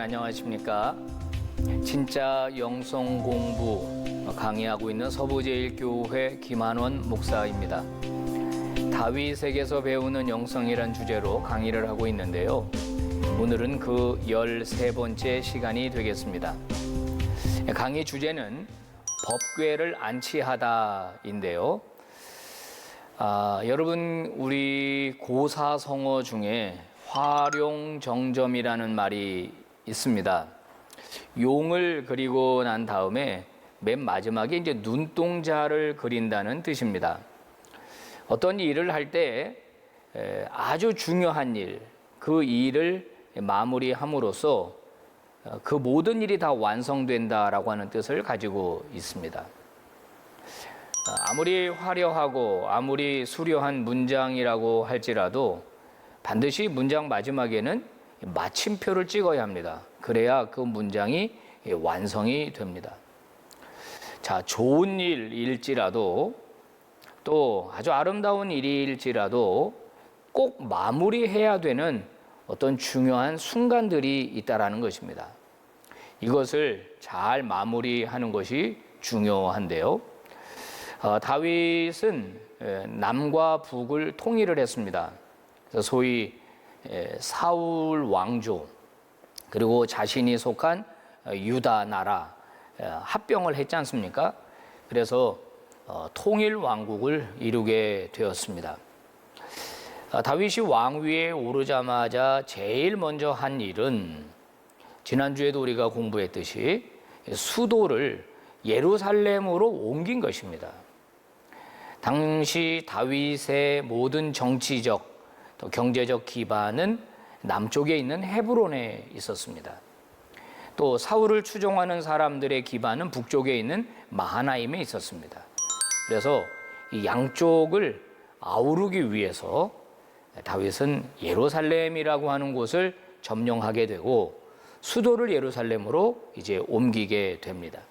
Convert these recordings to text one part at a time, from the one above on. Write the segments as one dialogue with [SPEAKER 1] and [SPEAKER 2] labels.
[SPEAKER 1] 안녕하십니까. 진짜 영성 공부 강의하고 있는 서부제일교회 김한원 목사입니다. 다윗에게서 배우는 영성이란 주제로 강의를 하고 있는데요. 오늘은 그 13번째 시간이 되겠습니다. 강의 주제는 법궤를 안치하다인데요. 여러분, 우리 고사성어 중에 화룡정점이라는 말이 있습니다. 용을 그리고 난 다음에 맨 마지막에 이제 눈동자를 그린다는 뜻입니다. 어떤 일을 할 때 아주 중요한 일, 그 일을 마무리함으로써 그 모든 일이 다 완성된다라고 하는 뜻을 가지고 있습니다. 아무리 화려하고 아무리 수려한 문장이라고 할지라도 반드시 문장 마지막에는 마침표를 찍어야 합니다. 그래야 그 문장이 완성이 됩니다. 자, 좋은 일일지라도 또 아주 아름다운 일일지라도 꼭 마무리해야 되는 어떤 중요한 순간들이 있다라는 것입니다. 이것을 잘 마무리하는 것이 중요한데요. 다윗은 남과 북을 통일을 했습니다. 그래서 소위 사울 왕조 그리고 자신이 속한 유다 나라 합병을 했지 않습니까? 그래서 통일 왕국을 이루게 되었습니다. 다윗이 왕위에 오르자마자 제일 먼저 한 일은 지난주에도 우리가 공부했듯이 수도를 예루살렘으로 옮긴 것입니다. 당시 다윗의 모든 정치적 또 경제적 기반은 남쪽에 있는 헤브론에 있었습니다. 또 사울을 추종하는 사람들의 기반은 북쪽에 있는 마하나임에 있었습니다. 그래서 이 양쪽을 아우르기 위해서 다윗은 예루살렘이라고 하는 곳을 점령하게 되고 수도를 예루살렘으로 이제 옮기게 됩니다.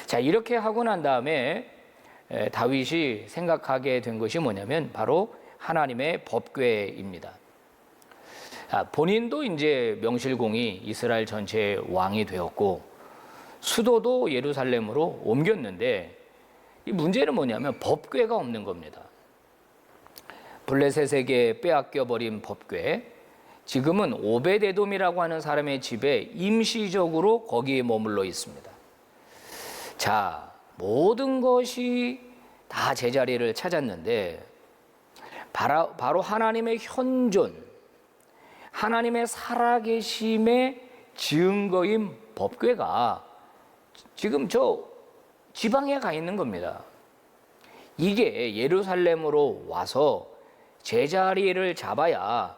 [SPEAKER 1] 자, 이렇게 하고 난 다음에 다윗이 생각하게 된 것이 뭐냐면 바로 하나님의 법궤입니다. 본인도 이제 명실공히 이스라엘 전체의 왕이 되었고 수도도 예루살렘으로 옮겼는데 이 문제는 뭐냐면 법궤가 없는 겁니다. 블레셋에게 빼앗겨버린 법궤, 지금은 오베데돔이라고 하는 사람의 집에 임시적으로 거기에 머물러 있습니다. 자, 모든 것이 다 제자리를 찾았는데 바로 하나님의 현존, 하나님의 살아계심의 증거인 법궤가 지금 저 지방에 가 있는 겁니다. 이게 예루살렘으로 와서 제자리를 잡아야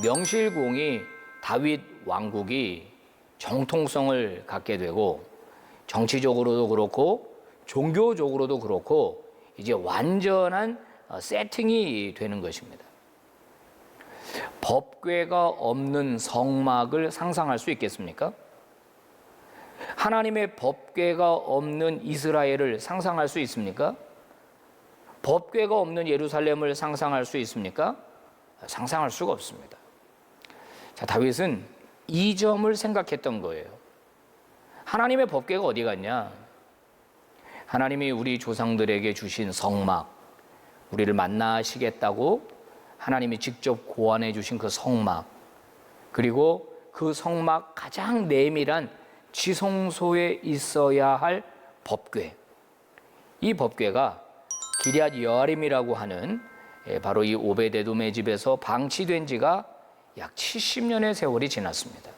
[SPEAKER 1] 명실공히 다윗 왕국이 정통성을 갖게 되고 정치적으로도 그렇고 종교적으로도 그렇고 이제 완전한 세팅이 되는 것입니다. 법궤가 없는 성막을 상상할 수 있겠습니까? 하나님의 법궤가 없는 이스라엘을 상상할 수 있습니까? 법궤가 없는 예루살렘을 상상할 수 있습니까? 상상할 수가 없습니다. 자, 다윗은 이 점을 생각했던 거예요. 하나님의 법궤가 어디 갔냐? 하나님이 우리 조상들에게 주신 성막, 우리를 만나시겠다고 하나님이 직접 고안해 주신 그 성막, 그리고 그 성막 가장 내밀한 지성소에 있어야 할 법궤, 이 법궤가 기럇 여아림이라고 하는 바로 이 오베데돔의 집에서 방치된 지가 약 70년의 세월이 지났습니다.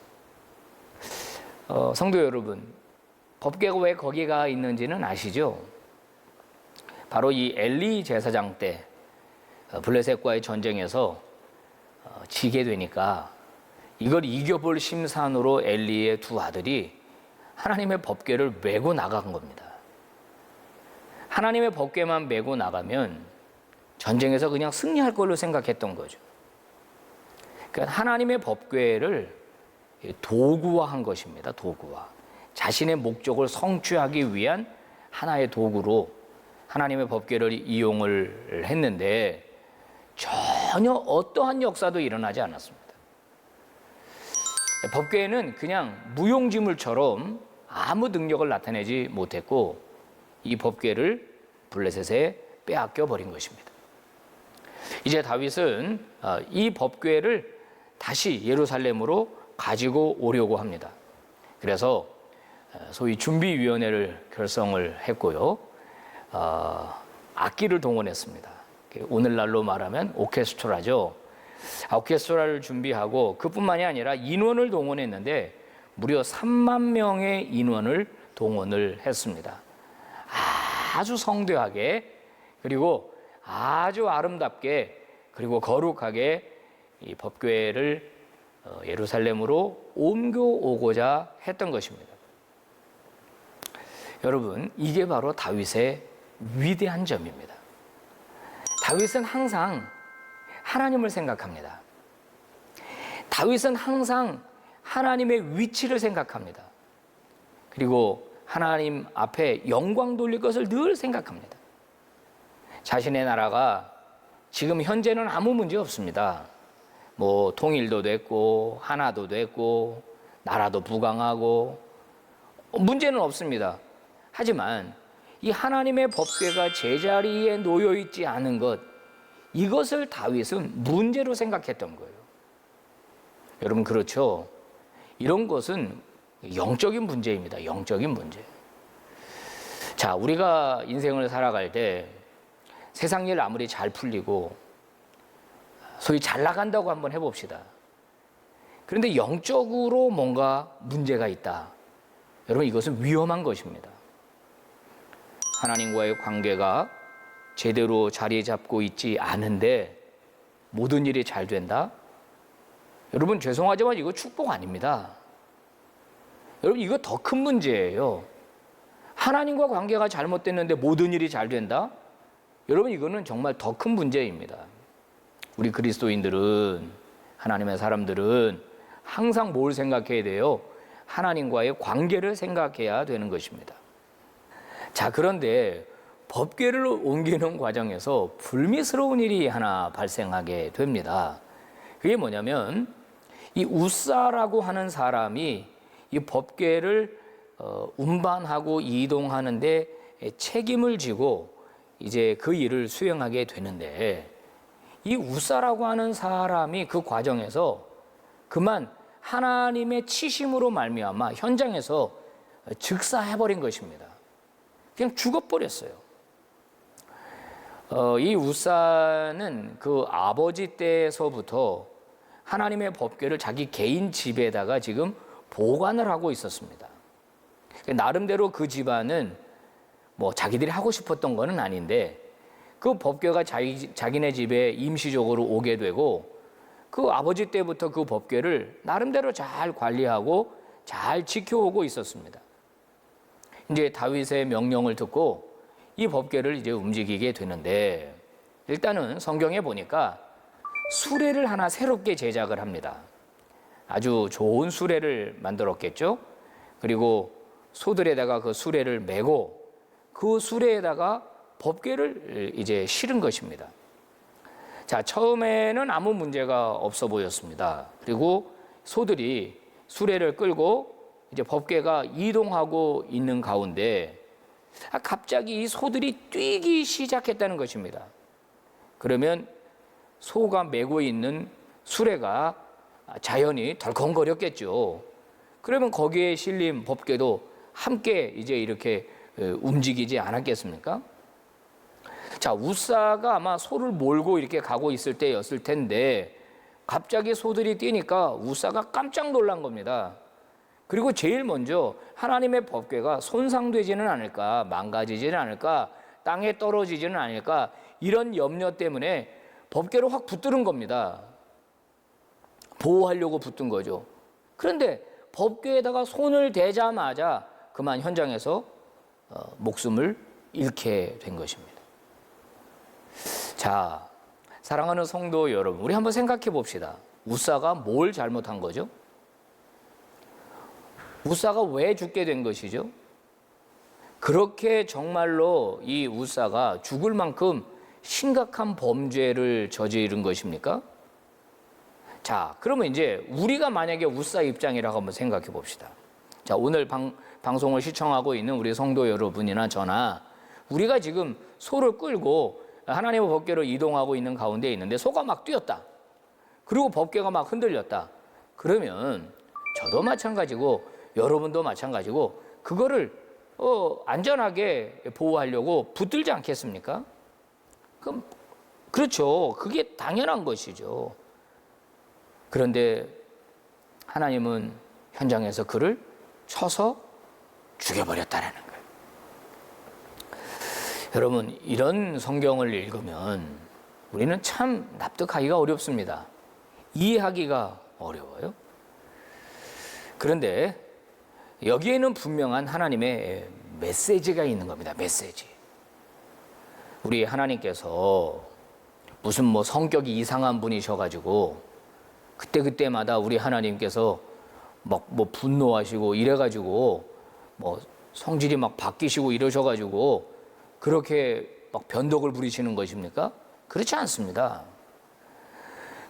[SPEAKER 1] 성도 여러분, 법궤가 왜 거기가 있는지는 아시죠? 바로 이 엘리 제사장 때 블레셋과의 전쟁에서 지게 되니까 이걸 이겨볼 심산으로 엘리의 두 아들이 하나님의 법궤를 메고 나간 겁니다. 하나님의 법궤만 메고 나가면 전쟁에서 그냥 승리할 걸로 생각했던 거죠. 그러니까 하나님의 법궤를 도구화한 것입니다. 도구화. 자신의 목적을 성취하기 위한 하나의 도구로 하나님의 법궤를 이용을 했는데 전혀 어떠한 역사도 일어나지 않았습니다. 법궤는 그냥 무용지물처럼 아무 능력을 나타내지 못했고 이 법궤를 블레셋에 빼앗겨 버린 것입니다. 이제 다윗은 이 법궤를 다시 예루살렘으로 가지고 오려고 합니다. 그래서 소위 준비위원회를 결성을 했고요. 악기를 동원했습니다. 오늘날로 말하면 오케스트라죠. 오케스트라를 준비하고 그뿐만이 아니라 인원을 동원했는데 무려 3만 명의 인원을 동원을 했습니다. 아주 성대하게 그리고 아주 아름답게 그리고 거룩하게 이 법궤를 예루살렘으로 옮겨오고자 했던 것입니다. 여러분, 이게 바로 다윗의 위대한 점입니다. 다윗은 항상 하나님을 생각합니다. 다윗은 항상 하나님의 위치를 생각합니다. 그리고 하나님 앞에 영광 돌릴 것을 늘 생각합니다. 자신의 나라가 지금 현재는 아무 문제 없습니다. 뭐 통일도 됐고 하나도 됐고 나라도 부강하고 문제는 없습니다. 하지만 이 하나님의 법궤가 제자리에 놓여 있지 않은 것, 이것을 다윗은 문제로 생각했던 거예요. 여러분, 그렇죠? 이런 것은 영적인 문제입니다. 영적인 문제. 자, 우리가 인생을 살아갈 때 세상 일 아무리 잘 풀리고 소위 잘 나간다고 한번 해봅시다. 그런데 영적으로 뭔가 문제가 있다. 여러분, 이것은 위험한 것입니다. 하나님과의 관계가 제대로 자리 잡고 있지 않은데 모든 일이 잘 된다? 여러분, 죄송하지만 이거 축복 아닙니다. 여러분, 이거 더 큰 문제예요. 하나님과 관계가 잘못됐는데 모든 일이 잘 된다? 여러분, 이거는 정말 더 큰 문제입니다. 우리 그리스도인들은, 하나님의 사람들은 항상 뭘 생각해야 돼요? 하나님과의 관계를 생각해야 되는 것입니다. 자, 그런데 법궤를 옮기는 과정에서 불미스러운 일이 하나 발생하게 됩니다. 그게 뭐냐면 이 우사라고 하는 사람이 이 법궤를 운반하고 이동하는데 책임을 지고 이제 그 일을 수행하게 되는데, 이 우사라고 하는 사람이 그 과정에서 그만 하나님의 치심으로 말미암아 현장에서 즉사해버린 것입니다. 그냥 죽어버렸어요. 이 우사는 그 아버지 때에서부터 하나님의 법궤를 자기 개인 집에다가 지금 보관을 하고 있었습니다. 나름대로 그 집안은 뭐 자기들이 하고 싶었던 거는 아닌데 그 법궤가 자기네 집에 임시적으로 오게 되고 그 아버지 때부터 그 법궤를 나름대로 잘 관리하고 잘 지켜오고 있었습니다. 이제 다윗의 명령을 듣고 이 법궤를 이제 움직이게 되는데, 일단은 성경에 보니까 수레를 하나 새롭게 제작을 합니다. 아주 좋은 수레를 만들었겠죠. 그리고 소들에다가 그 수레를 메고 그 수레에다가 법궤를 이제 실은 것입니다. 자, 처음에는 아무 문제가 없어 보였습니다. 그리고 소들이 수레를 끌고 이제 법궤가 이동하고 있는 가운데 갑자기 이 소들이 뛰기 시작했다는 것입니다. 그러면 소가 메고 있는 수레가 자연히 덜컹거렸겠죠. 그러면 거기에 실린 법궤도 함께 이제 이렇게 움직이지 않았겠습니까? 자, 우사가 아마 소를 몰고 이렇게 가고 있을 때였을 텐데 갑자기 소들이 뛰니까 우사가 깜짝 놀란 겁니다. 그리고 제일 먼저 하나님의 법궤가 손상되지는 않을까, 망가지지는 않을까, 땅에 떨어지지는 않을까, 이런 염려 때문에 법궤로 확 붙드는 겁니다. 보호하려고 붙든 거죠. 그런데 법궤에다가 손을 대자마자 그만 현장에서 목숨을 잃게 된 것입니다. 자, 사랑하는 성도 여러분, 우리 한번 생각해 봅시다. 우사가 뭘 잘못한 거죠? 우사가 왜 죽게 된 것이죠? 그렇게 정말로 이 우사가 죽을 만큼 심각한 범죄를 저지른 것입니까? 자, 그러면 이제 우리가 만약에 웃사 입장이라고 한번 생각해 봅시다. 자, 오늘 방송을 시청하고 있는 우리 성도 여러분이나 저나 우리가 지금 소를 끌고 하나님의 법궤로 이동하고 있는 가운데 있는데 소가 막 뛰었다. 그리고 법궤가 막 흔들렸다. 그러면 저도 마찬가지고 여러분도 마찬가지고 그거를 안전하게 보호하려고 붙들지 않겠습니까? 그럼 그렇죠. 그게 당연한 것이죠. 그런데 하나님은 현장에서 그를 쳐서 죽여버렸다라는 거예요. 여러분, 이런 성경을 읽으면 우리는 참 납득하기가 어렵습니다. 이해하기가 어려워요. 그런데 여기에는 분명한 하나님의 메시지가 있는 겁니다. 메시지. 우리 하나님께서 무슨 성격이 이상한 분이셔가지고 그때마다 우리 하나님께서 막 분노하시고 이래가지고 성질이 막 바뀌시고 이러셔가지고 그렇게 막 변덕을 부리시는 것입니까? 그렇지 않습니다.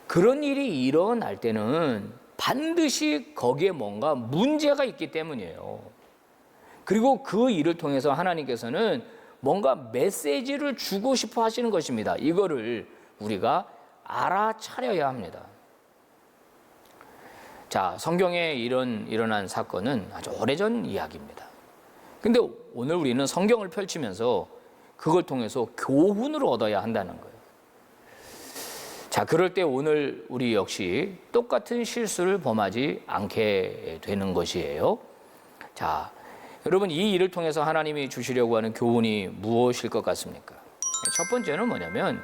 [SPEAKER 1] 그런 일이 일어날 때는 반드시 거기에 뭔가 문제가 있기 때문이에요. 그리고 그 일을 통해서 하나님께서는 뭔가 메시지를 주고 싶어 하시는 것입니다. 이거를 우리가 알아차려야 합니다. 자, 성경에 일어난 사건은 아주 오래전 이야기입니다. 근데 오늘 우리는 성경을 펼치면서 그걸 통해서 교훈을 얻어야 한다는 거예요. 자, 그럴 때 오늘 우리 역시 똑같은 실수를 범하지 않게 되는 것이에요. 자, 여러분, 이 일을 통해서 하나님이 주시려고 하는 교훈이 무엇일 것 같습니까? 첫 번째는 뭐냐면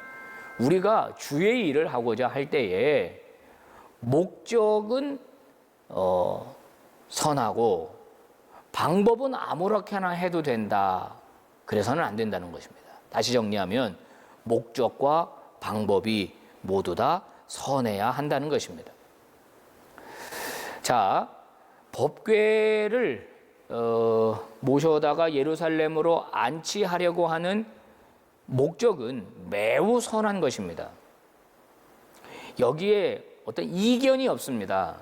[SPEAKER 1] 우리가 주의 일을 하고자 할 때에 목적은 선하고 방법은 아무렇게나 해도 된다. 그래서는 안 된다는 것입니다. 다시 정리하면 목적과 방법이 모두 다 선해야 한다는 것입니다. 자, 법궤를 모셔다가 예루살렘으로 안치하려고 하는 목적은 매우 선한 것입니다. 여기에 어떤 이견이 없습니다.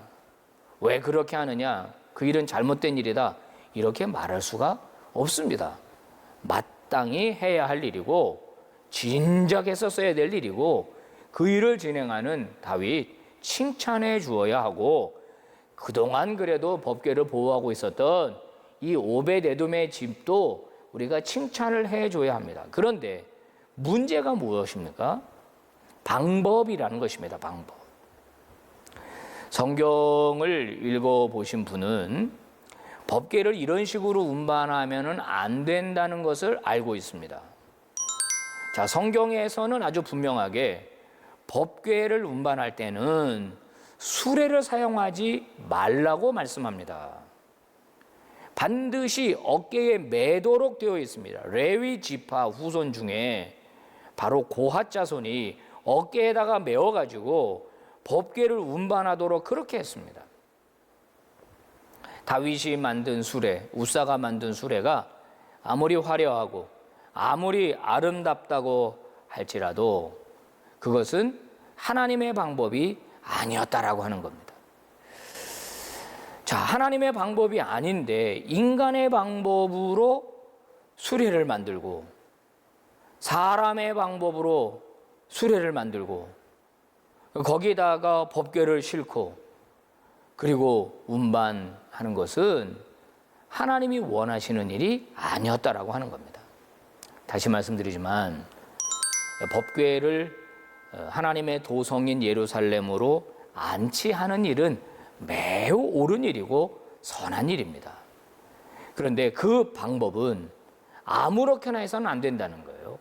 [SPEAKER 1] 왜 그렇게 하느냐? 그 일은 잘못된 일이다. 이렇게 말할 수가 없습니다. 마땅히 해야 할 일이고 진작 했었어야 될 일이고 그 일을 진행하는 다윗 칭찬해 주어야 하고 그동안 그래도 법궤를 보호하고 있었던 이 오벳에돔의 집도 우리가 칭찬을 해줘야 합니다. 그런데 문제가 무엇입니까? 방법이라는 것입니다. 방법. 성경을 읽어보신 분은 법궤를 이런 식으로 운반하면 안 된다는 것을 알고 있습니다. 자, 성경에서는 아주 분명하게 법궤를 운반할 때는 수레를 사용하지 말라고 말씀합니다. 반드시 어깨에 매도록 되어 있습니다. 레위 지파 후손 중에 바로 고핫 자손이 어깨에다가 메어가지고 법궤를 운반하도록 그렇게 했습니다. 다윗이 만든 수레, 웃사가 만든 수레가 아무리 화려하고 아무리 아름답다고 할지라도 그것은 하나님의 방법이 아니었다라고 하는 겁니다. 자, 하나님의 방법이 아닌데 인간의 방법으로 수레를 만들고 사람의 방법으로 수레를 만들고 거기다가 법궤를 싣고 그리고 운반하는 것은 하나님이 원하시는 일이 아니었다라고 하는 겁니다. 다시 말씀드리지만 법궤를 하나님의 도성인 예루살렘으로 안치하는 일은 매우 옳은 일이고 선한 일입니다. 그런데 그 방법은 아무렇게나 해서는 안 된다는 거예요.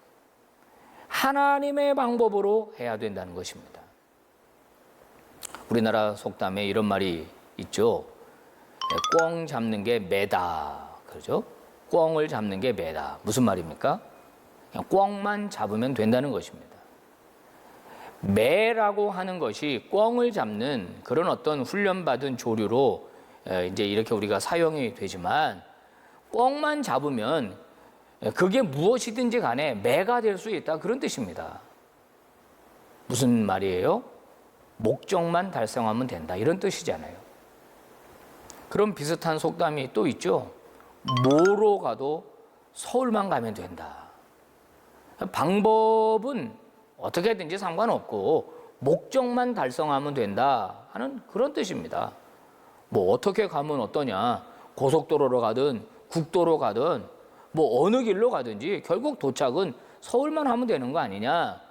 [SPEAKER 1] 하나님의 방법으로 해야 된다는 것입니다. 우리나라 속담에 이런 말이 있죠. 꿩 잡는 게 매다. 그러죠? 꿩을 잡는 게 매다. 무슨 말입니까? 그냥 꿩만 잡으면 된다는 것입니다. 매라고 하는 것이 꿩을 잡는 그런 어떤 훈련받은 조류로 이제 이렇게 우리가 사용이 되지만 꿩만 잡으면 그게 무엇이든지 간에 매가 될 수 있다. 그런 뜻입니다. 무슨 말이에요? 목적만 달성하면 된다. 이런 뜻이잖아요. 그런 비슷한 속담이 또 있죠. 뭐로 가도 서울만 가면 된다. 방법은 어떻게든지 상관없고 목적만 달성하면 된다 하는 그런 뜻입니다. 뭐 어떻게 가면 어떠냐, 고속도로로 가든 국도로 가든 뭐 어느 길로 가든지 결국 도착은 서울만 하면 되는 거 아니냐,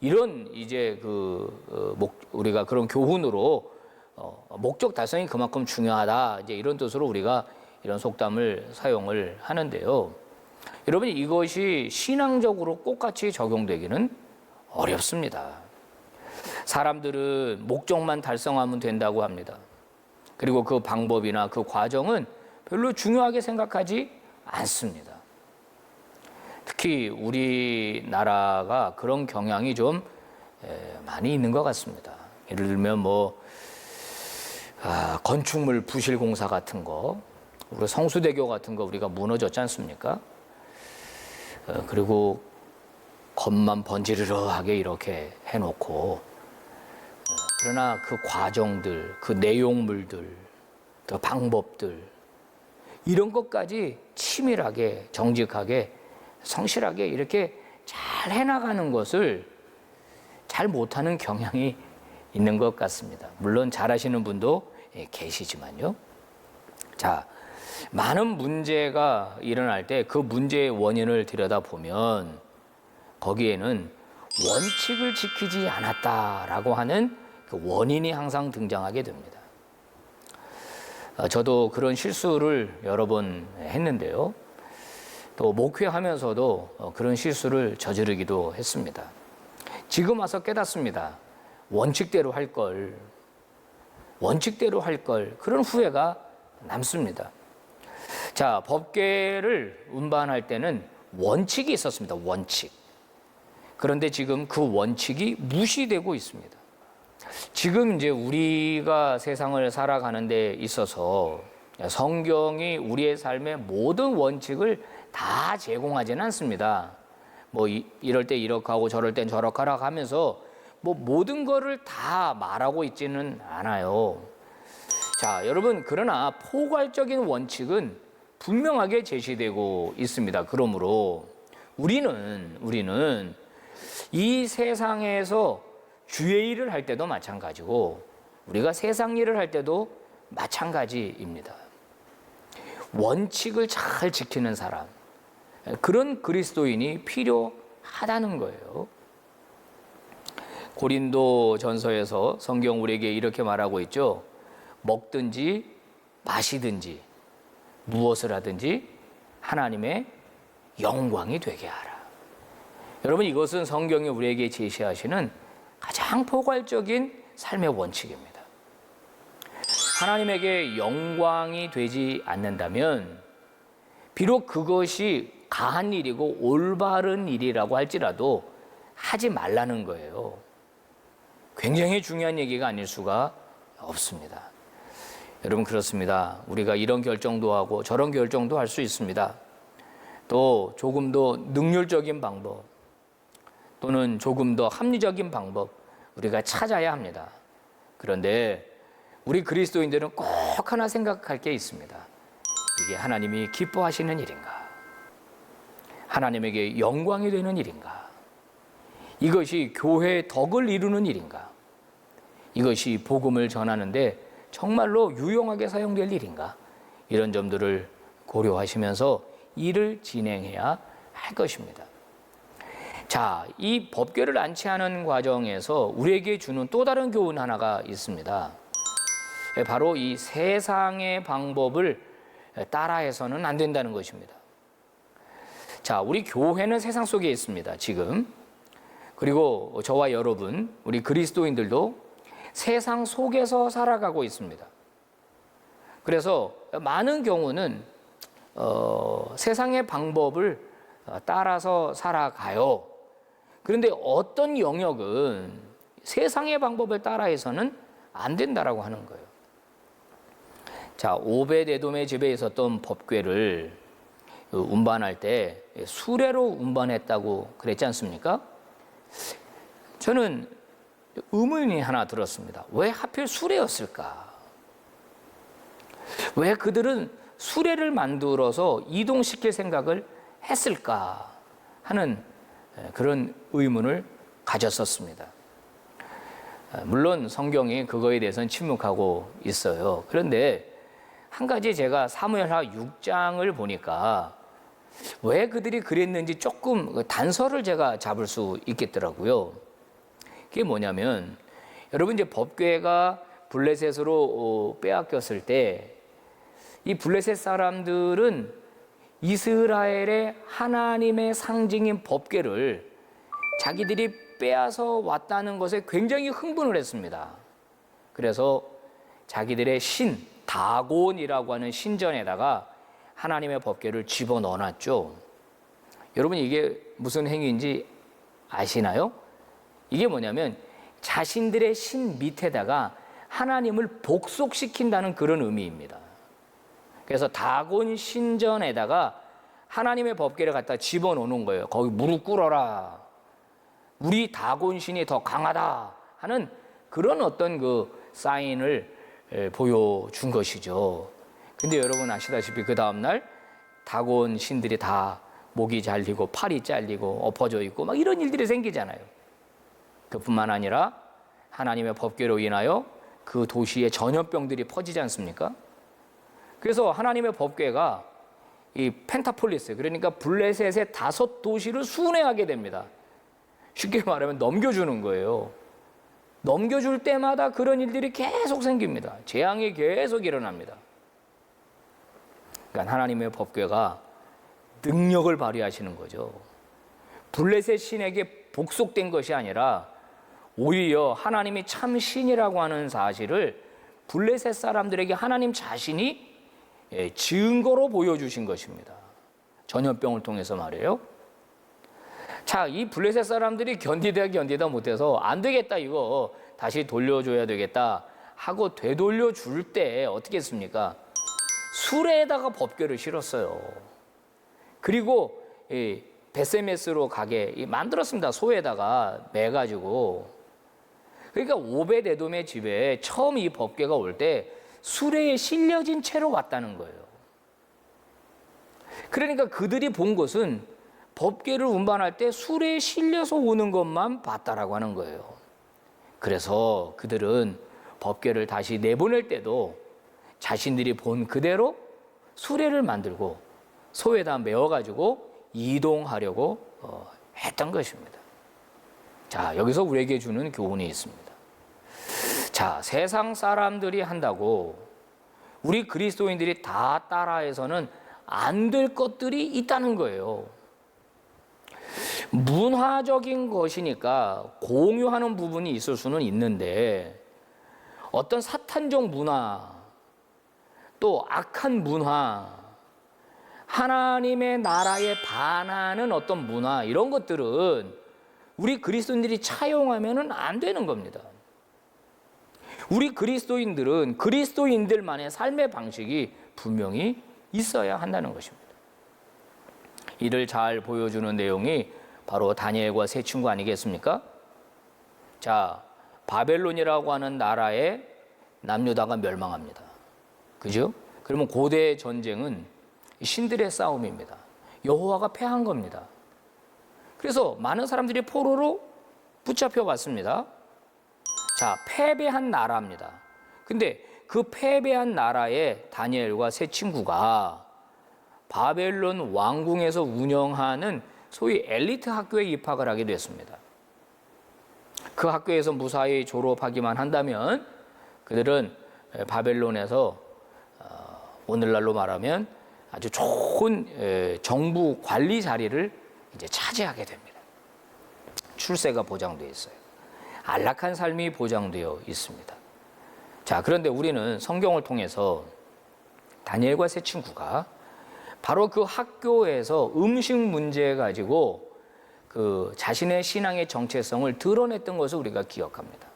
[SPEAKER 1] 이런 이제 우리가 그런 교훈으로 목적 달성이 그만큼 중요하다, 이제 이런 뜻으로 우리가 이런 속담을 사용을 하는데요. 여러분, 이것이 신앙적으로 똑같이 적용되기는 어렵습니다. 사람들은 목적만 달성하면 된다고 합니다. 그리고 그 방법이나 그 과정은 별로 중요하게 생각하지 않습니다. 특히 우리나라가 그런 경향이 좀 많이 있는 것 같습니다. 예를 들면 건축물 부실 공사 같은 거, 우리 성수대교 같은 거 우리가 무너졌지 않습니까? 그리고 겉만 번지르르하게 이렇게 해놓고, 그러나 그 과정들, 그 내용물들, 그 방법들, 이런 것까지 치밀하게, 정직하게, 성실하게 이렇게 잘 해나가는 것을 잘 못하는 경향이 있는 것 같습니다. 물론 잘하시는 분도 계시지만요. 자, 많은 문제가 일어날 때 그 문제의 원인을 들여다보면 거기에는 원칙을 지키지 않았다라고 하는 그 원인이 항상 등장하게 됩니다. 저도 그런 실수를 여러 번 했는데요. 또 목회하면서도 그런 실수를 저지르기도 했습니다. 지금 와서 깨닫습니다. 원칙대로 할 걸, 그런 후회가 남습니다. 자, 법궤를 운반할 때는 원칙이 있었습니다. 원칙. 그런데 지금 그 원칙이 무시되고 있습니다. 지금 이제 우리가 세상을 살아가는 데 있어서 성경이 우리의 삶의 모든 원칙을 다 제공하지는 않습니다. 이럴 때 이렇게 하고 저럴 땐 저렇게 하라 하면서 모든 거를 다 말하고 있지는 않아요. 자, 여러분, 그러나 포괄적인 원칙은 분명하게 제시되고 있습니다. 그러므로 우리는 이 세상에서 주의 일을 할 때도 마찬가지고 우리가 세상 일을 할 때도 마찬가지입니다. 원칙을 잘 지키는 사람, 그런 그리스도인이 필요하다는 거예요. 고린도 전서에서 성경 우리에게 이렇게 말하고 있죠. 먹든지 마시든지 무엇을 하든지 하나님의 영광이 되게 하라. 여러분, 이것은 성경이 우리에게 제시하시는 가장 포괄적인 삶의 원칙입니다. 하나님에게 영광이 되지 않는다면 비록 그것이 가한 일이고 올바른 일이라고 할지라도 하지 말라는 거예요. 굉장히 중요한 얘기가 아닐 수가 없습니다. 여러분, 그렇습니다. 우리가 이런 결정도 하고 저런 결정도 할 수 있습니다. 또 조금 더 능률적인 방법 또는 조금 더 합리적인 방법 우리가 찾아야 합니다. 그런데 우리 그리스도인들은 꼭 하나 생각할 게 있습니다. 이게 하나님이 기뻐하시는 일인가? 하나님에게 영광이 되는 일인가? 이것이 교회의 덕을 이루는 일인가? 이것이 복음을 전하는데 정말로 유용하게 사용될 일인가? 이런 점들을 고려하시면서 일을 진행해야 할 것입니다. 자, 이 법궤를 안치하는 과정에서 우리에게 주는 또 다른 교훈 하나가 있습니다. 바로 이 세상의 방법을 따라해서는 안 된다는 것입니다. 자, 우리 교회는 세상 속에 있습니다, 지금. 그리고 저와 여러분, 우리 그리스도인들도 세상 속에서 살아가고 있습니다. 그래서 많은 경우는 세상의 방법을 따라서 살아가요. 그런데 어떤 영역은 세상의 방법을 따라해서는 안 된다라고 하는 거예요. 자, 오벳에돔의 집에 있었던 법궤를 운반할 때 수레로 운반했다고 그랬지 않습니까? 저는 의문이 하나 들었습니다. 왜 하필 수레였을까? 왜 그들은 수레를 만들어서 이동시킬 생각을 했을까 하는 그런 의문을 가졌었습니다. 물론 성경이 그거에 대해서는 침묵하고 있어요. 그런데 한 가지 제가 사무엘하 6장을 보니까 왜 그들이 그랬는지 조금 단서를 제가 잡을 수 있겠더라고요. 그게 뭐냐면, 여러분 이제 법궤가 블레셋으로 빼앗겼을 때 이 블레셋 사람들은 이스라엘의 하나님의 상징인 법궤를 자기들이 빼앗아 왔다는 것에 굉장히 흥분을 했습니다. 그래서 자기들의 신, 다곤이라고 하는 신전에다가 하나님의 법궤를 집어넣어놨죠. 여러분 이게 무슨 행위인지 아시나요? 이게 뭐냐면 자신들의 신 밑에다가 하나님을 복속시킨다는 그런 의미입니다. 그래서 다곤 신전에다가 하나님의 법궤를 갖다 집어넣는 거예요. 거기 무릎 꿇어라. 우리 다곤 신이 더 강하다 하는 그런 어떤 그 사인을 보여준 것이죠. 근데 여러분 아시다시피 그 다음날 다곤 신들이 다 목이 잘리고 팔이 잘리고 엎어져 있고 막 이런 일들이 생기잖아요. 그뿐만 아니라 하나님의 법궤로 인하여 그 도시에 전염병들이 퍼지지 않습니까? 그래서 하나님의 법궤가 이 펜타폴리스, 그러니까 블레셋의 5도시를 순회하게 됩니다. 쉽게 말하면 넘겨주는 거예요. 넘겨줄 때마다 그런 일들이 계속 생깁니다. 재앙이 계속 일어납니다. 그러니까 하나님의 법궤가 능력을 발휘하시는 거죠. 블레셋 신에게 복속된 것이 아니라 오히려 하나님이 참 신이라고 하는 사실을 블레셋 사람들에게 하나님 자신이 증거로 보여주신 것입니다. 전염병을 통해서 말이에요. 자, 이 블레셋 사람들이 견디다 못해서 안 되겠다, 이거 다시 돌려줘야 되겠다 하고 되돌려 줄 때 어떻게 했습니까? 수레에다가 법궤를 실었어요. 그리고 베세메스로 가게 만들었습니다. 소에다가 매가지고. 그러니까 오벳에돔의 집에 처음 이 법궤가 올 때 수레에 실려진 채로 왔다는 거예요. 그러니까 그들이 본 것은 법궤를 운반할 때 수레에 실려서 오는 것만 봤다라고 하는 거예요. 그래서 그들은 법궤를 다시 내보낼 때도 자신들이 본 그대로 수레를 만들고 소에다 메워가지고 이동하려고 했던 것입니다. 자, 여기서 우리에게 주는 교훈이 있습니다. 자, 세상 사람들이 한다고 우리 그리스도인들이 다 따라해서는 안 될 것들이 있다는 거예요. 문화적인 것이니까 공유하는 부분이 있을 수는 있는데 어떤 사탄적 문화, 또 악한 문화, 하나님의 나라에 반하는 어떤 문화, 이런 것들은 우리 그리스도인들이 차용하면 안 되는 겁니다. 우리 그리스도인들은 그리스도인들만의 삶의 방식이 분명히 있어야 한다는 것입니다. 이를 잘 보여주는 내용이 바로 다니엘과 세 친구 아니겠습니까? 자, 바벨론이라고 하는 나라에 남유다가 멸망합니다. 그죠? 그러면 고대 전쟁은 신들의 싸움입니다. 여호와가 패한 겁니다. 그래서 많은 사람들이 포로로 붙잡혀 갔습니다. 자, 패배한 나라입니다. 근데 그 패배한 나라의 다니엘과 세 친구가 바벨론 왕궁에서 운영하는 소위 엘리트 학교에 입학을 하게 됐습니다. 그 학교에서 무사히 졸업하기만 한다면 그들은 바벨론에서 오늘날로 말하면 아주 좋은 정부 관리 자리를 이제 차지하게 됩니다. 출세가 보장되어 있어요. 안락한 삶이 보장되어 있습니다. 자, 그런데 우리는 성경을 통해서 다니엘과 세 친구가 바로 그 학교에서 음식 문제 가지고 그 자신의 신앙의 정체성을 드러냈던 것을 우리가 기억합니다.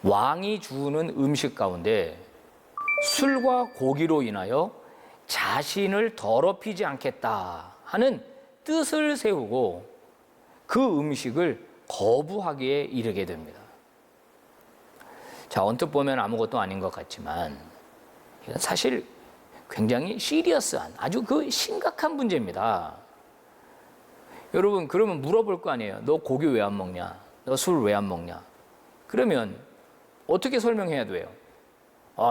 [SPEAKER 1] 왕이 주는 음식 가운데 술과 고기로 인하여 자신을 더럽히지 않겠다 하는 뜻을 세우고 그 음식을 거부하기에 이르게 됩니다. 자, 언뜻 보면 아무것도 아닌 것 같지만 이건 사실 굉장히 시리어스한 아주 그 심각한 문제입니다. 여러분, 그러면 물어볼 거 아니에요. 너 고기 왜 안 먹냐? 너 술 왜 안 먹냐? 그러면 어떻게 설명해야 돼요?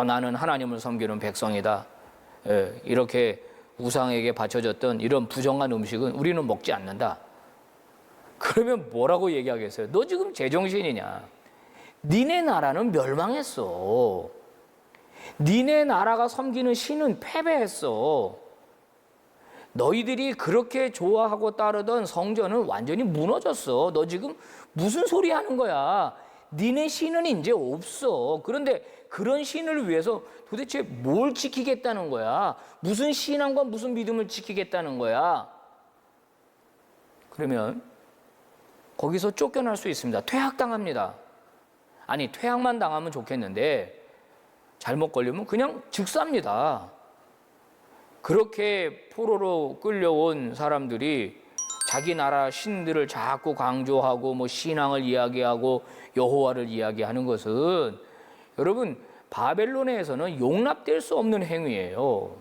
[SPEAKER 1] 나는 하나님을 섬기는 백성이다. 이렇게 우상에게 바쳐졌던 이런 부정한 음식은 우리는 먹지 않는다. 그러면 뭐라고 얘기하겠어요? 너 지금 제정신이냐? 니네 나라는 멸망했어. 니네 나라가 섬기는 신은 패배했어. 너희들이 그렇게 좋아하고 따르던 성전은 완전히 무너졌어. 너 지금 무슨 소리 하는 거야? 니네 신은 이제 없어. 그런데 그런 신을 위해서 도대체 뭘 지키겠다는 거야? 무슨 신앙과 무슨 믿음을 지키겠다는 거야? 그러면 거기서 쫓겨날 수 있습니다. 퇴학당합니다. 아니, 퇴학만 당하면 좋겠는데 잘못 걸리면 그냥 즉사입니다. 그렇게 포로로 끌려온 사람들이 자기 나라 신들을 자꾸 강조하고 뭐 신앙을 이야기하고 여호와를 이야기하는 것은 여러분 바벨론에서는 용납될 수 없는 행위예요.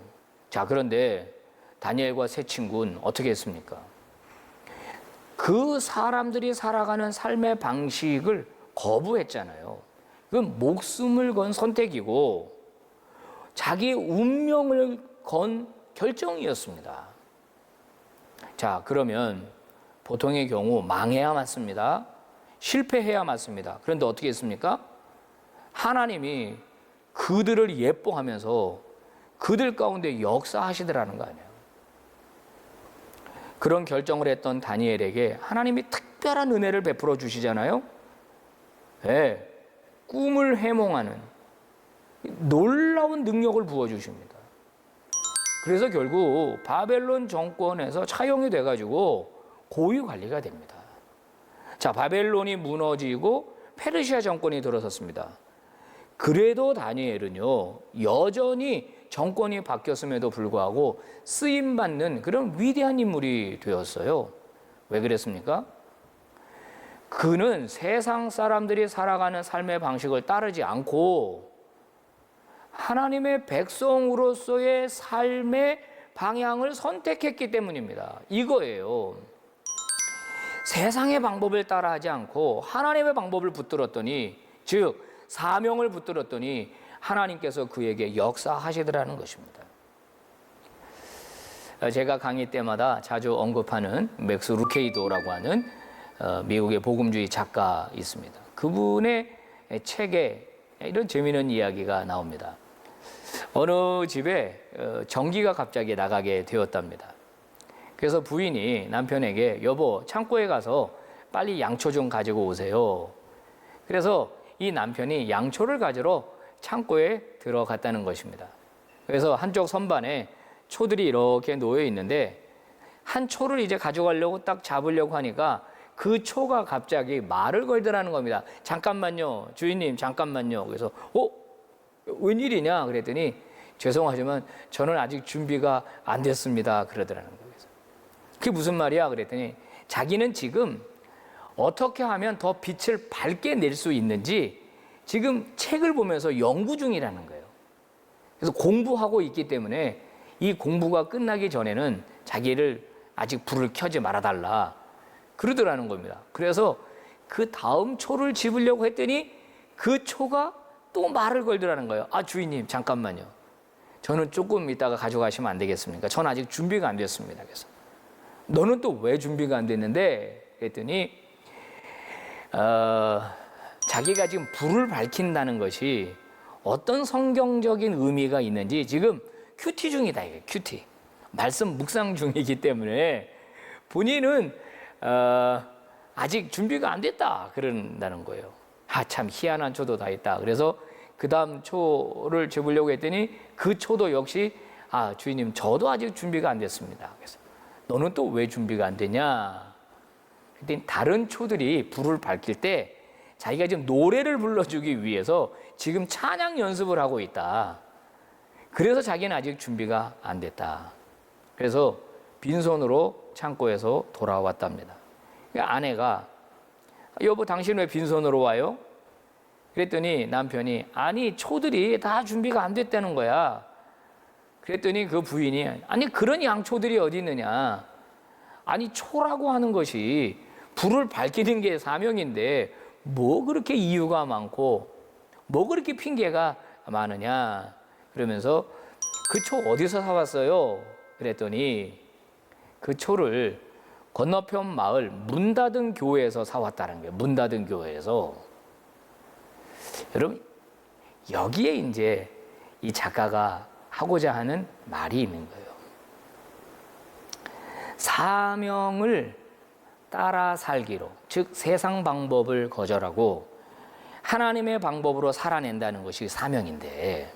[SPEAKER 1] 자, 그런데 다니엘과 세 친구는 어떻게 했습니까? 그 사람들이 살아가는 삶의 방식을 거부했잖아요. 그건 목숨을 건 선택이고 자기 운명을 건 결정이었습니다. 자, 그러면 보통의 경우 망해야 맞습니다. 실패해야 맞습니다. 그런데 어떻게 했습니까? 하나님이 그들을 예뻐하면서 그들 가운데 역사하시더라는 거 아니에요. 그런 결정을 했던 다니엘에게 하나님이 특별한 은혜를 베풀어 주시잖아요. 네, 꿈을 해몽하는 놀라운 능력을 부어주십니다. 그래서 결국 바벨론 정권에서 차용이 돼가지고 고위 관리가 됩니다. 자, 바벨론이 무너지고 페르시아 정권이 들어섰습니다. 그래도 다니엘은요, 여전히 정권이 바뀌었음에도 불구하고 쓰임받는 그런 위대한 인물이 되었어요. 왜 그랬습니까? 그는 세상 사람들이 살아가는 삶의 방식을 따르지 않고 하나님의 백성으로서의 삶의 방향을 선택했기 때문입니다. 이거예요. 세상의 방법을 따라하지 않고 하나님의 방법을 붙들었더니, 즉 사명을 붙들었더니 하나님께서 그에게 역사하시더라는 것입니다. 제가 강의 때마다 자주 언급하는 맥스 루케이도라고 하는 미국의 복음주의 작가 있습니다. 그분의 책에 이런 재미있는 이야기가 나옵니다. 어느 집에 전기가 갑자기 나가게 되었답니다. 그래서 부인이 남편에게 여보, 창고에 가서 빨리 양초 좀 가지고 오세요. 그래서 이 남편이 양초를 가지러 창고에 들어갔다는 것입니다. 그래서 한쪽 선반에 초들이 이렇게 놓여 있는데 한 초를 이제 가져가려고 딱 잡으려고 하니까 그 초가 갑자기 말을 걸더라는 겁니다. 잠깐만요, 주인님, 잠깐만요. 그래서 웬일이냐 그랬더니 죄송하지만 저는 아직 준비가 안 됐습니다. 그러더라는 거예요. 그게 무슨 말이야 그랬더니 자기는 지금 어떻게 하면 더 빛을 밝게 낼 수 있는지 지금 책을 보면서 연구 중이라는 거예요. 그래서 공부하고 있기 때문에 이 공부가 끝나기 전에는 자기를 아직 불을 켜지 말아달라 그러더라는 겁니다. 그래서 그 다음 초를 집으려고 했더니 그 초가 또 말을 걸더라는 거예요. 아, 주인님, 잠깐만요. 저는 조금 이따가 가져가시면 안 되겠습니까? 저는 아직 준비가 안 됐습니다. 그래서 너는 또 왜 준비가 안 됐는데? 그랬더니 자기가 지금 불을 밝힌다는 것이 어떤 성경적인 의미가 있는지 지금 큐티 중이다. 이게 큐티. 말씀 묵상 중이기 때문에 본인은 아직 준비가 안 됐다 그런다는 거예요. 참 희한한 초도 다 있다. 그래서 그 다음 초를 집으려고 했더니 그 초도 역시 주인님, 저도 아직 준비가 안 됐습니다. 그래서 너는 또 왜 준비가 안 되냐? 그랬더니 다른 초들이 불을 밝힐 때 자기가 지금 노래를 불러주기 위해서 지금 찬양 연습을 하고 있다. 그래서 자기는 아직 준비가 안 됐다. 그래서 빈손으로 창고에서 돌아왔답니다. 아내가 여보 당신 왜 빈손으로 와요? 그랬더니 남편이 아니 초들이 다 준비가 안 됐다는 거야. 그랬더니 그 부인이 아니 그런 양초들이 어디 있느냐. 아니 초라고 하는 것이 불을 밝히는 게 사명인데 뭐 그렇게 이유가 많고 뭐 그렇게 핑계가 많으냐. 그러면서 그 초 어디서 사왔어요? 그랬더니 그 초를 건너편 마을 문 닫은 교회에서 사왔다는 거예요. 문 닫은 교회에서. 여러분 여기에 이제 이 작가가 하고자 하는 말이 있는 거예요. 사명을 따라 살기로, 즉 세상 방법을 거절하고 하나님의 방법으로 살아낸다는 것이 사명인데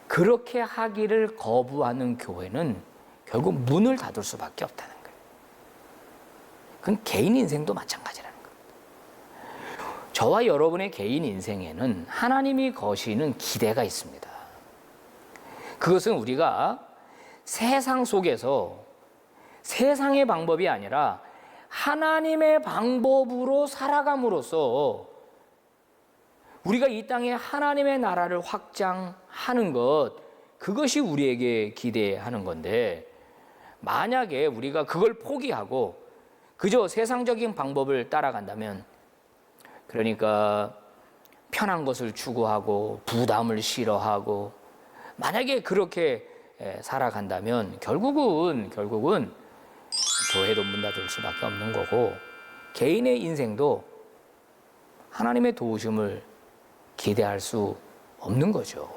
[SPEAKER 1] 그렇게 하기를 거부하는 교회는 결국 문을 닫을 수밖에 없다는 거예요. 그건 개인 인생도 마찬가지라는 거예요. 저와 여러분의 개인 인생에는 하나님이 거시는 기대가 있습니다. 그것은 우리가 세상 속에서 세상의 방법이 아니라 하나님의 방법으로 살아감으로써 우리가 이 땅에 하나님의 나라를 확장하는 것, 그것이 우리에게 기대하는 건데 만약에 우리가 그걸 포기하고 그저 세상적인 방법을 따라간다면, 그러니까 편한 것을 추구하고 부담을 싫어하고 만약에 그렇게 살아간다면 결국은 교회도 문 닫을 수밖에 없는 거고 개인의 인생도 하나님의 도우심을 기대할 수 없는 거죠.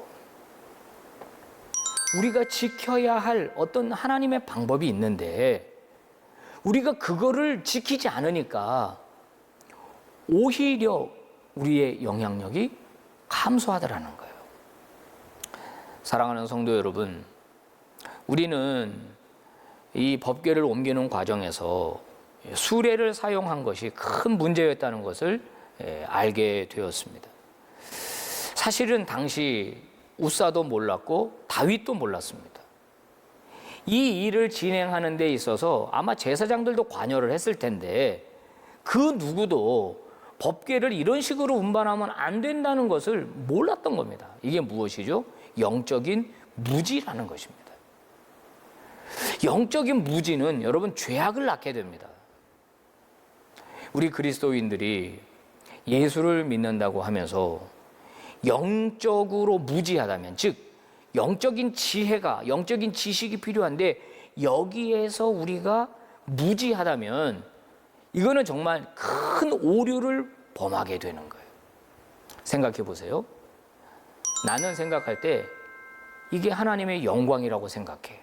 [SPEAKER 1] 우리가 지켜야 할 어떤 하나님의 방법이 있는데 우리가 그거를 지키지 않으니까 오히려 우리의 영향력이 감소하더라는 거예요. 사랑하는 성도 여러분, 우리는 이 법궤를 옮기는 과정에서 수레를 사용한 것이 큰 문제였다는 것을 알게 되었습니다. 사실은 당시 우사도 몰랐고 다윗도 몰랐습니다. 이 일을 진행하는 데 있어서 아마 제사장들도 관여를 했을 텐데 그 누구도 법궤를 이런 식으로 운반하면 안 된다는 것을 몰랐던 겁니다. 이게 무엇이죠? 영적인 무지라는 것입니다. 영적인 무지는 여러분 죄악을 낳게 됩니다. 우리 그리스도인들이 예수를 믿는다고 하면서 영적으로 무지하다면, 즉 영적인 지혜가, 영적인 지식이 필요한데 여기에서 우리가 무지하다면 이거는 정말 큰 오류를 범하게 되는 거예요. 생각해 보세요. 나는 생각할 때 이게 하나님의 영광이라고 생각해.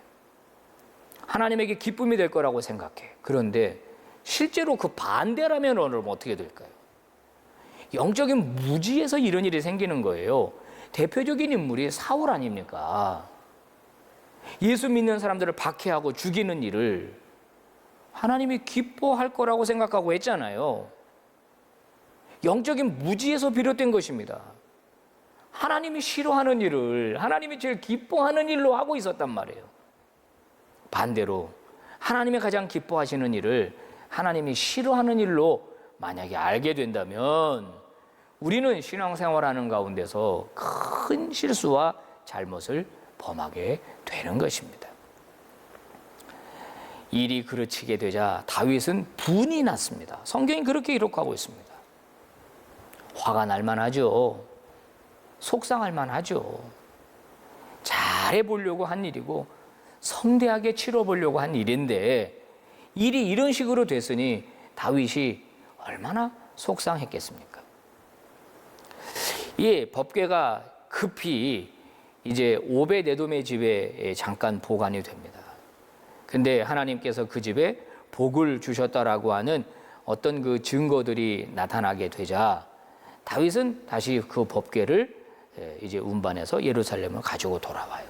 [SPEAKER 1] 하나님에게 기쁨이 될 거라고 생각해. 그런데 실제로 그 반대라면 오늘 어떻게 될까요? 영적인 무지에서 이런 일이 생기는 거예요. 대표적인 인물이 사울 아닙니까? 예수 믿는 사람들을 박해하고 죽이는 일을 하나님이 기뻐할 거라고 생각하고 했잖아요. 영적인 무지에서 비롯된 것입니다. 하나님이 싫어하는 일을 하나님이 제일 기뻐하는 일로 하고 있었단 말이에요. 반대로 하나님이 가장 기뻐하시는 일을 하나님이 싫어하는 일로 만약에 알게 된다면 우리는 신앙생활하는 가운데서 큰 실수와 잘못을 범하게 되는 것입니다. 일이 그르치게 되자 다윗은 분이 났습니다. 성경이 그렇게 기록하고 있습니다. 화가 날 만하죠. 속상할 만하죠. 잘해보려고 한 일이고 성대하게 치러보려고 한 일인데 일이 이런 식으로 됐으니 다윗이 얼마나 속상했겠습니까? 예, 법궤가 급히 이제 오벳에돔의 집에 잠깐 보관이 됩니다. 근데 하나님께서 그 집에 복을 주셨다라고 하는 어떤 그 증거들이 나타나게 되자 다윗은 다시 그 법궤를 이제 운반해서 예루살렘을 가지고 돌아와요.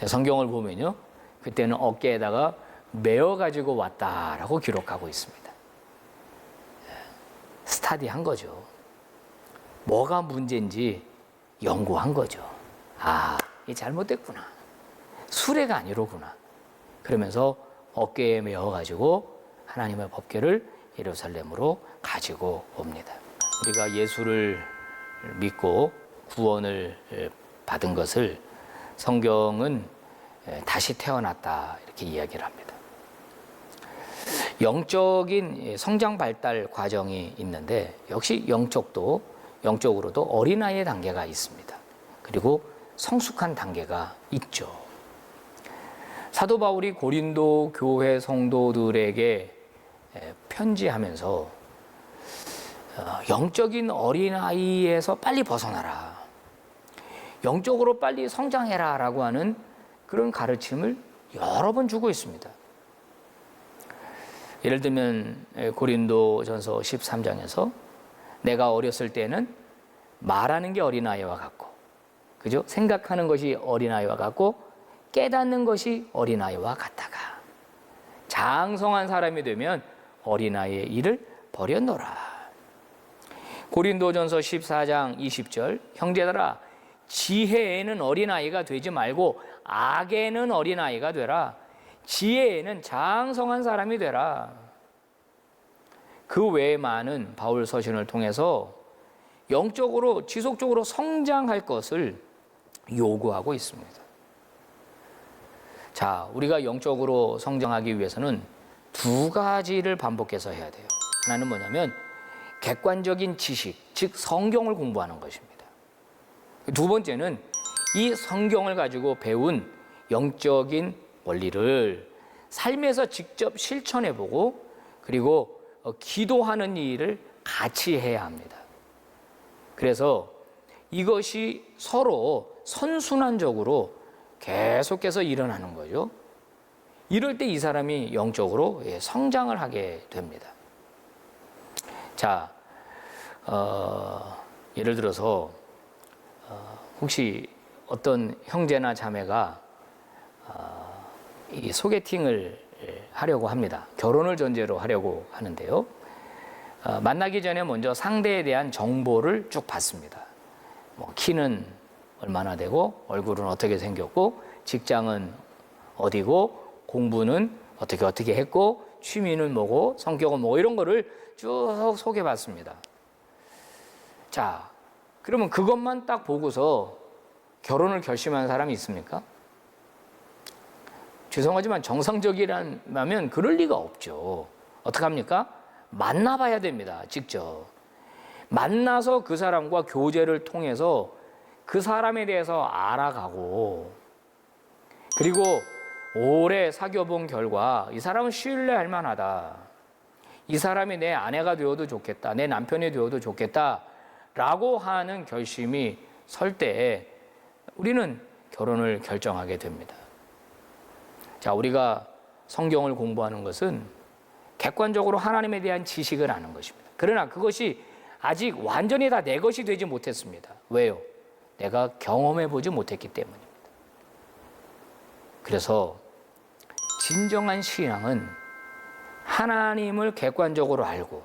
[SPEAKER 1] 성경을 보면요, 그때는 어깨에다가 메어 가지고 왔다라고 기록하고 있습니다. 스타디한 거죠. 뭐가 문제인지 연구한 거죠. 아, 이게 잘못됐구나. 수레가 아니로구나. 그러면서 어깨에 메어 가지고 하나님의 법궤를 예루살렘으로 가지고 옵니다. 우리가 예수를 믿고 구원을 받은 것을 성경은 다시 태어났다 이렇게 이야기를 합니다. 영적인 성장 발달 과정이 있는데 역시 영적으로도 어린아이의 단계가 있습니다. 그리고 성숙한 단계가 있죠. 사도 바울이 고린도 교회 성도들에게 편지하면서 영적인 어린아이에서 빨리 벗어나라, 영적으로 빨리 성장해라 라고 하는 그런 가르침을 여러 번 주고 있습니다. 예를 들면 고린도전서 13장에서 내가 어렸을 때는 말하는 게 어린아이와 같고, 그죠? 생각하는 것이 어린아이와 같고 깨닫는 것이 어린아이와 같다가 장성한 사람이 되면 어린아이의 일을 버렸노라. 고린도전서 14장 20절 형제들아 지혜에는 어린아이가 되지 말고 악에는 어린아이가 되라. 지혜에는 장성한 사람이 되라. 그 외에 많은 바울 서신을 통해서 영적으로 지속적으로 성장할 것을 요구하고 있습니다. 자, 우리가 영적으로 성장하기 위해서는 두 가지를 반복해서 해야 돼요. 하나는 뭐냐면 객관적인 지식, 즉 성경을 공부하는 것입니다. 두 번째는 이 성경을 가지고 배운 영적인 원리를 삶에서 직접 실천해보고 그리고 기도하는 일을 같이 해야 합니다. 그래서 이것이 서로 선순환적으로 계속해서 일어나는 거죠. 이럴 때 이 사람이 영적으로 성장을 하게 됩니다. 자, 예를 들어서 혹시 어떤 형제나 자매가 이 소개팅을 하려고 합니다. 결혼을 전제로 하려고 하는데요. 만나기 전에 먼저 상대에 대한 정보를 쭉 받습니다. 뭐 키는 얼마나 되고 얼굴은 어떻게 생겼고 직장은 어디고 공부는 어떻게 했고 취미는 뭐고 성격은 뭐고 이런 거를 쭉 소개받습니다. 자, 그러면 그것만 딱 보고서 결혼을 결심한 사람이 있습니까? 죄송하지만 정상적이라면 그럴 리가 없죠. 어떡합니까? 만나봐야 됩니다. 직접. 만나서 그 사람과 교제를 통해서 그 사람에 대해서 알아가고 그리고 오래 사귀어본 결과 이 사람은 신뢰할 만하다. 이 사람이 내 아내가 되어도 좋겠다. 내 남편이 되어도 좋겠다. 라고 하는 결심이 설 때 우리는 결혼을 결정하게 됩니다. 자, 우리가 성경을 공부하는 것은 객관적으로 하나님에 대한 지식을 아는 것입니다. 그러나 그것이 아직 완전히 다 내 것이 되지 못했습니다. 왜요? 내가 경험해 보지 못했기 때문입니다. 그래서 진정한 신앙은 하나님을 객관적으로 알고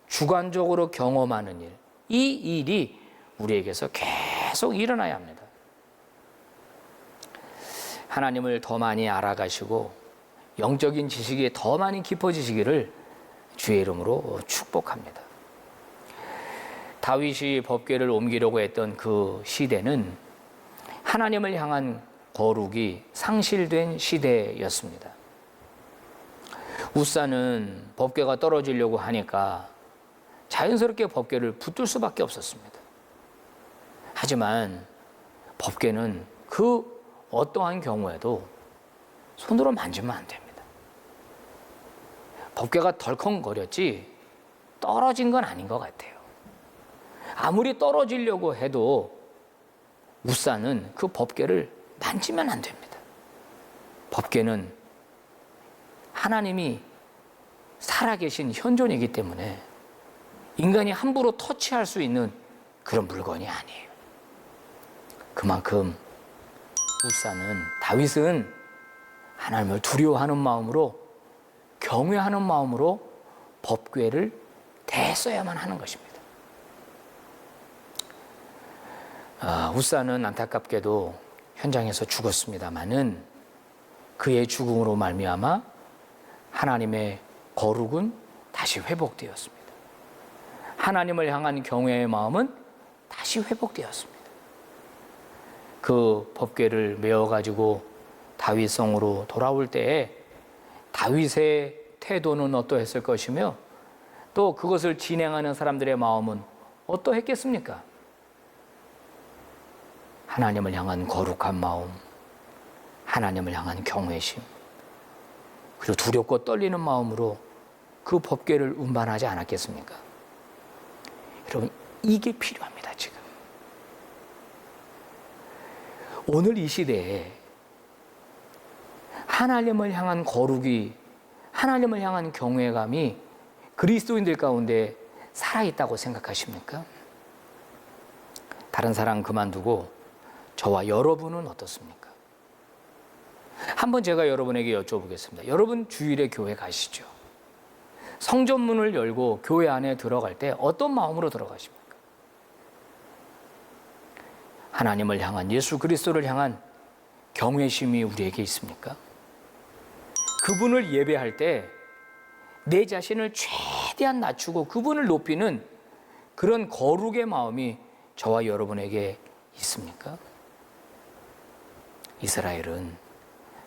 [SPEAKER 1] 주관적으로 경험하는 일, 이 일이 우리에게서 계속 일어나야 합니다. 하나님을 더 많이 알아가시고 영적인 지식이 더 많이 깊어지시기를 주의 이름으로 축복합니다. 다윗이 법궤를 옮기려고 했던 그 시대는 하나님을 향한 거룩이 상실된 시대였습니다. 우사는 법궤가 떨어지려고 하니까 자연스럽게 법궤를 붙들 수밖에 없었습니다. 하지만 법궤는 그 어떠한 경우에도 손으로 만지면 안 됩니다. 법궤가 덜컹거렸지 떨어진 건 아닌 것 같아요. 아무리 떨어지려고 해도 우사는 그 법궤를 만지면 안 됩니다. 법궤는 하나님이 살아계신 현존이기 때문에 인간이 함부로 터치할 수 있는 그런 물건이 아니에요. 그만큼 다윗은 하나님을 두려워하는 마음으로 경외하는 마음으로 법궤를 대했어야만 하는 것입니다. 우사는 안타깝게도 현장에서 죽었습니다마는 그의 죽음으로 말미암아 하나님의 거룩은 다시 회복되었습니다. 하나님을 향한 경외의 마음은 다시 회복되었습니다. 그 법궤를 메어가지고 다윗성으로 돌아올 때에 다윗의 태도는 어떠했을 것이며 또 그것을 진행하는 사람들의 마음은 어떠했겠습니까? 하나님을 향한 거룩한 마음, 하나님을 향한 경외심, 그리고 두렵고 떨리는 마음으로 그 법궤를 운반하지 않았겠습니까? 여러분, 이게 필요합니다, 지금. 오늘 이 시대에 하나님을 향한 거룩이, 하나님을 향한 경외감이 그리스도인들 가운데 살아있다고 생각하십니까? 다른 사람 그만두고 저와 여러분은 어떻습니까? 한번 제가 여러분에게 여쭤보겠습니다. 여러분 주일에 교회 가시죠? 성전문을 열고 교회 안에 들어갈 때 어떤 마음으로 들어가십니까? 하나님을 향한, 예수 그리스도를 향한 경외심이 우리에게 있습니까? 그분을 예배할 때 내 자신을 최대한 낮추고 그분을 높이는 그런 거룩의 마음이 저와 여러분에게 있습니까? 이스라엘은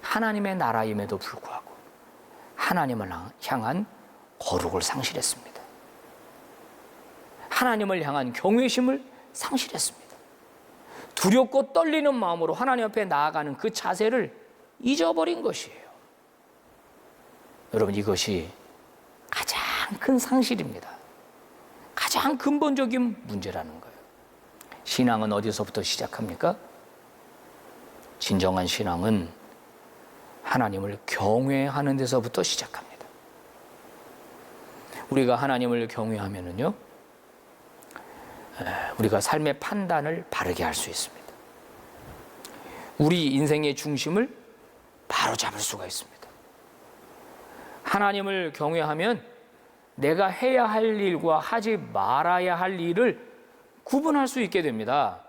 [SPEAKER 1] 하나님의 나라임에도 불구하고 하나님을 향한 거룩을 상실했습니다. 하나님을 향한 경외심을 상실했습니다. 두렵고 떨리는 마음으로 하나님 앞에 나아가는 그 자세를 잊어버린 것이에요. 여러분, 이것이 가장 큰 상실입니다. 가장 근본적인 문제라는 거예요. 신앙은 어디서부터 시작합니까? 진정한 신앙은 하나님을 경외하는 데서부터 시작합니다. 우리가 하나님을 경외하면은요, 우리가 삶의 판단을 바르게 할 수 있습니다. 우리 인생의 중심을 바로 잡을 수가 있습니다. 하나님을 경외하면 내가 해야 할 일과 하지 말아야 할 일을 구분할 수 있게 됩니다.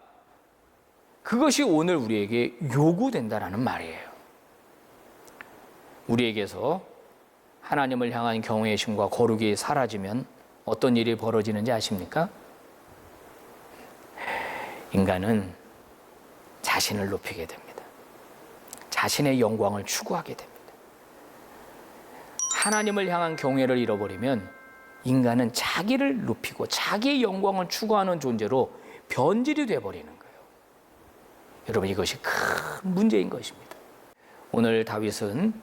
[SPEAKER 1] 그것이 오늘 우리에게 요구된다는 말이에요. 우리에게서 하나님을 향한 경외심과 거룩이 사라지면 어떤 일이 벌어지는지 아십니까? 인간은 자신을 높이게 됩니다. 자신의 영광을 추구하게 됩니다. 하나님을 향한 경외를 잃어버리면 인간은 자기를 높이고 자기의 영광을 추구하는 존재로 변질이 되어버리는 거예요. 여러분, 이것이 큰 문제인 것입니다. 오늘 다윗은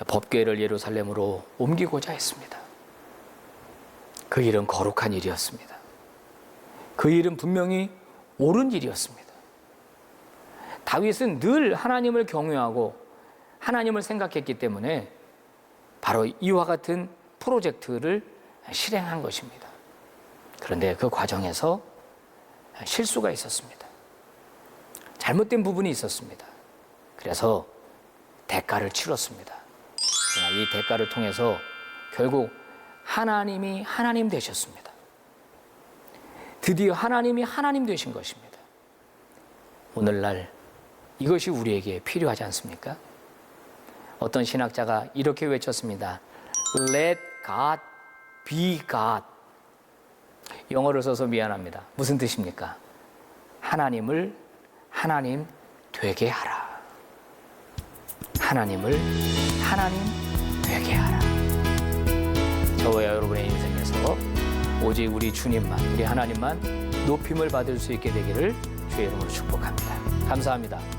[SPEAKER 1] 법궤를 예루살렘으로 옮기고자 했습니다. 그 일은 거룩한 일이었습니다. 그 일은 분명히 옳은 일이었습니다. 다윗은 늘 하나님을 경외하고 하나님을 생각했기 때문에 바로 이와 같은 프로젝트를 실행한 것입니다. 그런데 그 과정에서 실수가 있었습니다. 잘못된 부분이 있었습니다. 그래서 대가를 치렀습니다. 그러나 이 대가를 통해서 결국 하나님이 하나님 되셨습니다. 드디어 하나님이 하나님 되신 것입니다. 오늘날 이것이 우리에게 필요하지 않습니까? 어떤 신학자가 이렇게 외쳤습니다. Let God be God. 영어를 써서 미안합니다. 무슨 뜻입니까? 하나님을 하나님 되게 하라. 하나님을 하나님 되게 하라. 저와 여러분의 인생에서 오직 우리 주님만, 우리 하나님만 높임을 받을 수 있게 되기를 주의 이름으로 축복합니다. 감사합니다.